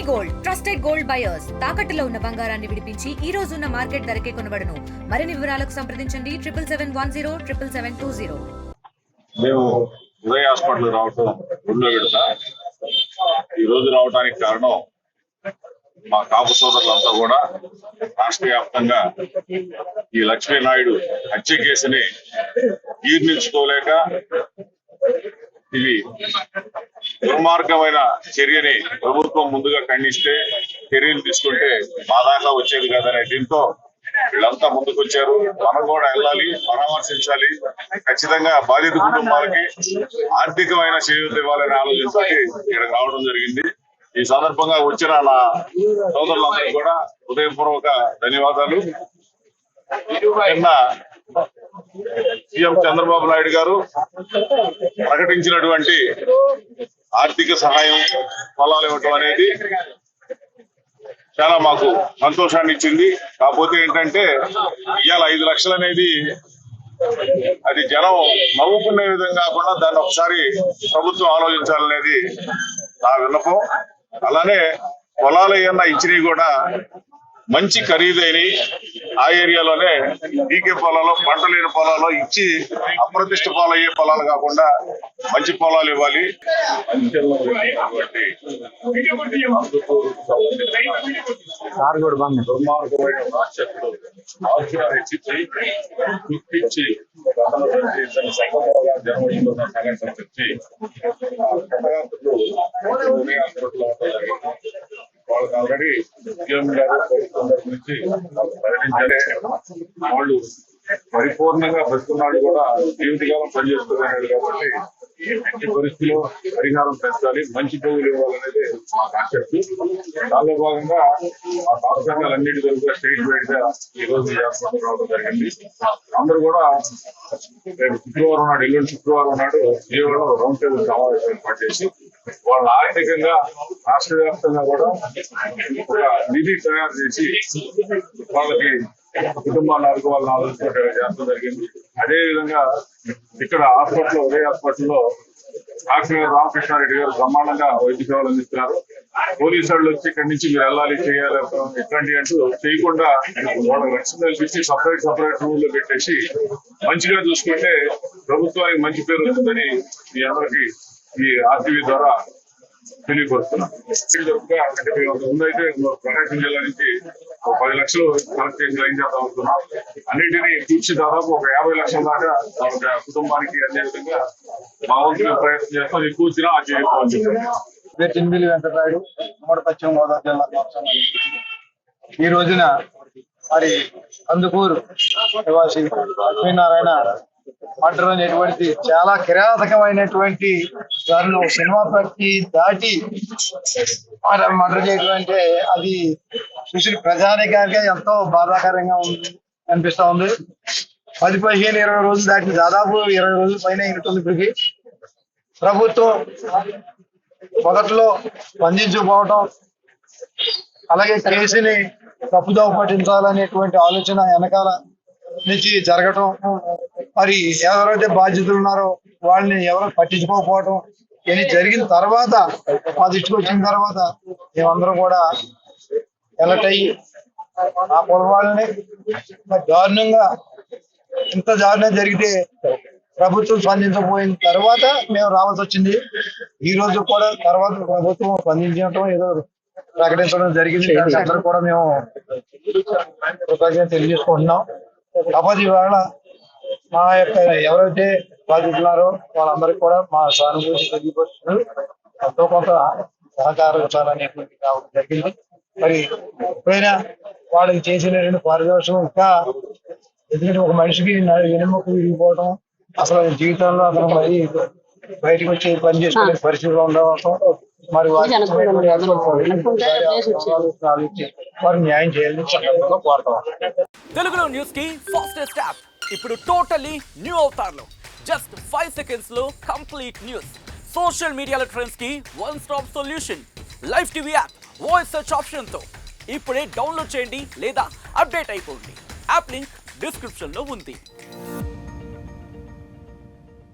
Gold trusted gold buyers తాకట్టులో ఉన్న బంగారాన్ని విడిపించి ఈ రోజు ఉన్న మార్కెట్ ధరకే కొనబడును. మరిన్ని వివరాలకు సంప్రదించండి 7771077720. మేము ఉదయ హాస్పిటల్ రావటం రెండో విడత. ఈ రోజు రావడానికి కారణం మా కాపు సోదరులంతా కూడా రాష్ట్ర వ్యాప్తంగా ఈ లక్ష్మీనాయుడు హత్య కేసుని జీర్ణించుకోలేక ఇది దుర్మార్గమైన చర్యని ప్రభుత్వం ముందుగా ఖండిస్తే చర్యలు తీసుకుంటే మా దాకా వచ్చేది కాదనే దీంతో వీళ్ళంతా ముందుకొచ్చారు. మనం కూడా వెళ్ళాలి, పరామర్శించాలి, ఖచ్చితంగా బాధిత కుటుంబాలకి ఆర్థికమైన చేయూత ఇవ్వాలనే ఆలోచనతో ఇక్కడికి రావడం జరిగింది. ఈ సందర్భంగా వచ్చిన నా సోదరులందరికీ కూడా హృదయపూర్వక ధన్యవాదాలు. నిన్న సీఎం చంద్రబాబు నాయుడు గారు ప్రకటించినటువంటి ఆర్థిక సహాయం పొలాలు ఇవ్వటం అనేది చాలా మాకు సంతోషాన్ని ఇచ్చింది. కాకపోతే ఏంటంటే ఇవాళ 5 లక్షలు అనేది అది జనం నవ్వుకునే విధంగా కాకుండా దాన్ని ఒకసారి ప్రభుత్వం ఆలోచించాలనేది నా విన్నపం. అలానే పొలాలు ఏమన్నా ఇచ్చినవి కూడా మంచి ఖరీదైన ఆ ఏరియాలోనే డీకే పొలాలు, పంట లేని పొలాలు ఇచ్చి అప్రతిష్ట పాలయ్యే పొలాలు కాకుండా మంచి పొలాలు ఇవ్వాలి. దుర్మార్గమైన రాక్షసుడు గుర్తించి వాళ్ళకి ఆల్రెడీ సీఎం గారు నుంచి వాళ్ళు పరిపూర్ణంగా బతుకున్నాడు కూడా జీవితకాలం పనిచేస్తున్నాడు కాబట్టి ఈ పరిస్థితిలో పరిహారం పెంచాలి, మంచి భూములు ఇవ్వాలనేది మా కాన్సెప్ట్. దానిలో భాగంగా ఆ కాపు సంఘాలన్నిటి దగ్గర స్టేట్ వైడ్ గా ఈ రోజు రావడం జరిగింది. అందరూ కూడా రేపు శుక్రవారం నాడు, ఎల్లుండి శుక్రవారం నాడు విజయవాడలో రౌండ్ టేబుల్ సమావేశం ఏర్పాటు చేసి వాళ్ళ ఆర్థికంగా రాష్ట్ర వ్యాప్తంగా కూడా ఒక నిధి తయారు చేసి వాళ్ళకి కుటుంబాన్ని ఆదుకోవాలని ఆలోచన చేస్తూ జరిగింది. అదే విధంగా ఇక్కడ హాస్పిటల్, ఉదయ హాస్పిటల్లో డాక్టర్ రామకృష్ణారెడ్డి గారు బ్రహ్మాండంగా వైద్య సేవలు అందిస్తున్నారు. పోలీసు వాళ్ళు వచ్చి ఇక్కడి నుంచి మీరు వెళ్ళాలి, చేయాలి, ఎట్లాంటి అంటూ చేయకుండా వాళ్ళకి రక్షణ కల్పించి సపరేట్ రూమ్ లో పెట్టేసి మంచిగా చూసుకుంటే ప్రభుత్వానికి మంచి పేరు వస్తుందని మీ అందరికి ఈ ఆర్టీవీ ద్వారా తెలియపరుస్తున్నాం. అంటే ముందైతే ప్రకాశం జిల్లా నుంచి 10 లక్షలు కలెక్ట్ చేసి లైన్ చేద్దాం అవుతున్నాం. అన్నింటినీ తీర్చి దాదాపు ఒక 50 లక్షల దాకా వాళ్ళ కుటుంబానికి అదే విధంగా మా వంతు ప్రయత్నం చేస్తాం. ఎక్కువ వచ్చినా ఆ చేయకపోవచ్చు. చిన్బిల్లి వెంకటరాయుడు, ఉమ్మడి పశ్చిమ గోదావరి జిల్లా. ఈ రోజున మరి కందుకూరు నివాసి లక్ష్మీనారాయణ మర్డర్ అనేటువంటి చాలా కిరాతకమైనటువంటి దారిలో సినిమా ప్రతి దాటి మర్డర్ చేయడం అంటే అది చూసి ప్రజానికానికి ఎంతో బాధాకరంగా అనిపిస్తా ఉంది. 10, 15, 20 రోజులు దాటి దాదాపు 20 రోజుల పైన అయినట్టుంది. ఇప్పటికి ప్రభుత్వం మొదట్లో స్పందించకపోవటం, అలాగే కేసుని తప్పుదోవ పట్టించాలనేటువంటి ఆలోచన వెనకాల నుంచి జరగటం, మరి ఎవరైతే బాధ్యతలు ఉన్నారో వాళ్ళని ఎవరో పట్టించుకోకపోవటం ఇది జరిగిన తర్వాత మా దృష్టికి వచ్చిన తర్వాత మేమందరం కూడా ఎలర్ట్ అయ్యి ఆ పొలవాళ్ళని దారుణంగా ఇంత దారుణం జరిగితే ప్రభుత్వం స్పందించకపోయిన తర్వాత మేము రావాల్సి వచ్చింది. ఈ రోజు కూడా తర్వాత ప్రభుత్వం స్పందించడం ఏదో ప్రకటించడం జరిగింది. అందరూ కూడా మేము కృతజ్ఞత తెలియజేసుకుంటున్నాం. కాకపోతే ఇవాళ మా యొక్క ఎవరైతే బాధితున్నారో వాళ్ళందరికీ కూడా మా సానుభూతి తెలియపరుస్తూ ఎంతో కొంత సహకరించాలనేటువంటి రావడం జరిగింది. మరి ఎప్పుడైనా వాళ్ళకి చేసినటువంటి పారితోషికం ఇంకా, ఎందుకంటే ఒక మనిషికి వెనుముక విరిగిపోవడం, అసలు జీవితంలో అతను మరి బయటకు వచ్చి పని చేసుకునే పరిస్థితిలో ఉండవడం, మరి వారి న్యాయం చేయాలని సందర్భంగా కోరుతాం. తెలుగులో న్యూస్ కి ఫాస్టెస్ట్ యాప్ ఇప్పుడు టోటల్లీ న్యూ అవతార్లో జస్ట్ 5 సెకండ్స్ లో కంప్లీట్ న్యూస్. సోషల్ మీడియాలో ట్రెండ్స్ కి one stop solution. Live TV app voice search option తో ఇప్పుడే డౌన్లోడ్ చేయండి లేదా అప్డేట్ అయిపోండి. యాప్ లింక్ డిస్క్రిప్షన్ లో ఉంది.